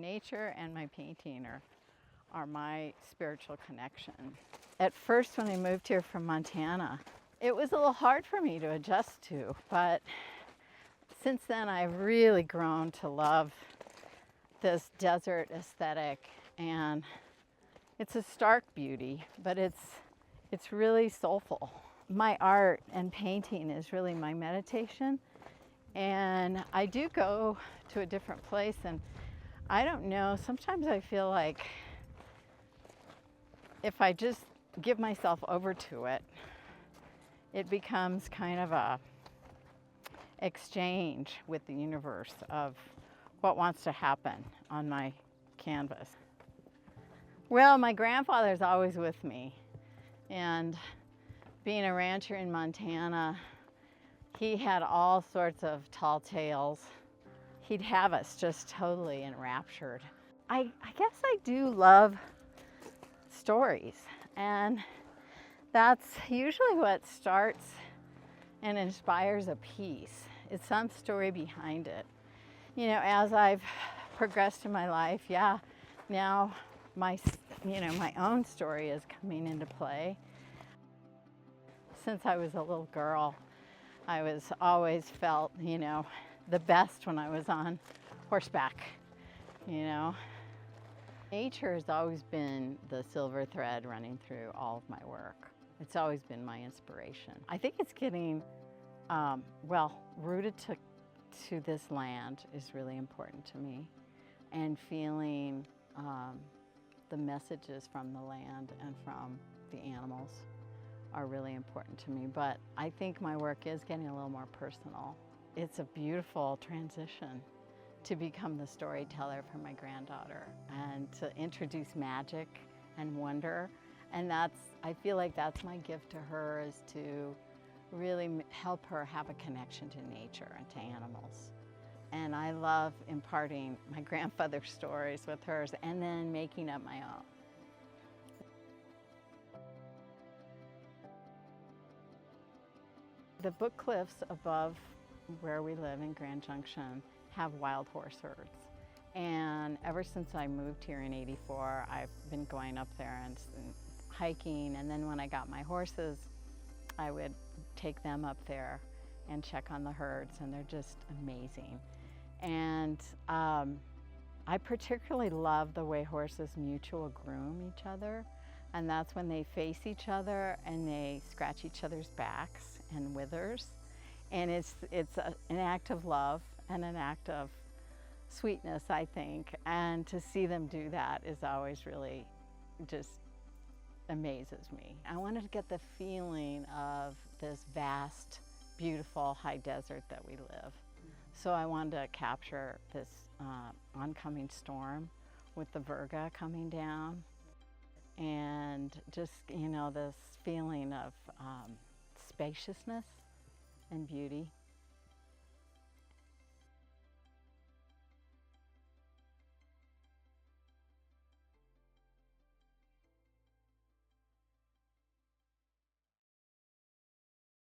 Nature and my painting are my spiritual connection. At first, when I moved here from Montana, it was a little hard for me to adjust to, but since then I've really grown to love this desert aesthetic, and it's a stark beauty, but it's really soulful. My art and painting is really my meditation, and I do go to a different place, and I don't know, sometimes I feel like if I just give myself over to it, it becomes kind of a exchange with the universe of what wants to happen on my canvas. Well, my grandfather's always with me, and being a rancher in Montana, he had all sorts of tall tales. He'd have us just totally enraptured. I guess I do love stories, and that's usually what starts and inspires a piece. It's some story behind it. You know, as I've progressed in my life, yeah, now my own story is coming into play. Since I was a little girl, I was always felt, the best when I was on horseback, Nature has always been the silver thread running through all of my work. It's always been my inspiration. I think it's getting, rooted to this land is really important to me, and feeling the messages from the land and from the animals are really important to me. But I think my work is getting a little more personal. It's a beautiful transition to become the storyteller for my granddaughter and to introduce magic and wonder. And I feel like that's my gift to her, is to really help her have a connection to nature and to animals. And I love imparting my grandfather's stories with hers and then making up my own. The Book Cliffs above where we live in Grand Junction have wild horse herds. And ever since I moved here in '84, I've been going up there and hiking. And then when I got my horses, I would take them up there and check on the herds, and they're just amazing. And I particularly love the way horses mutual groom each other. And that's when they face each other and they scratch each other's backs and withers. And it's an act of love and an act of sweetness, I think. And to see them do that is always really just amazes me. I wanted to get the feeling of this vast, beautiful high desert that we live. So I wanted to capture this oncoming storm with the virga coming down, and just, this feeling of spaciousness and beauty.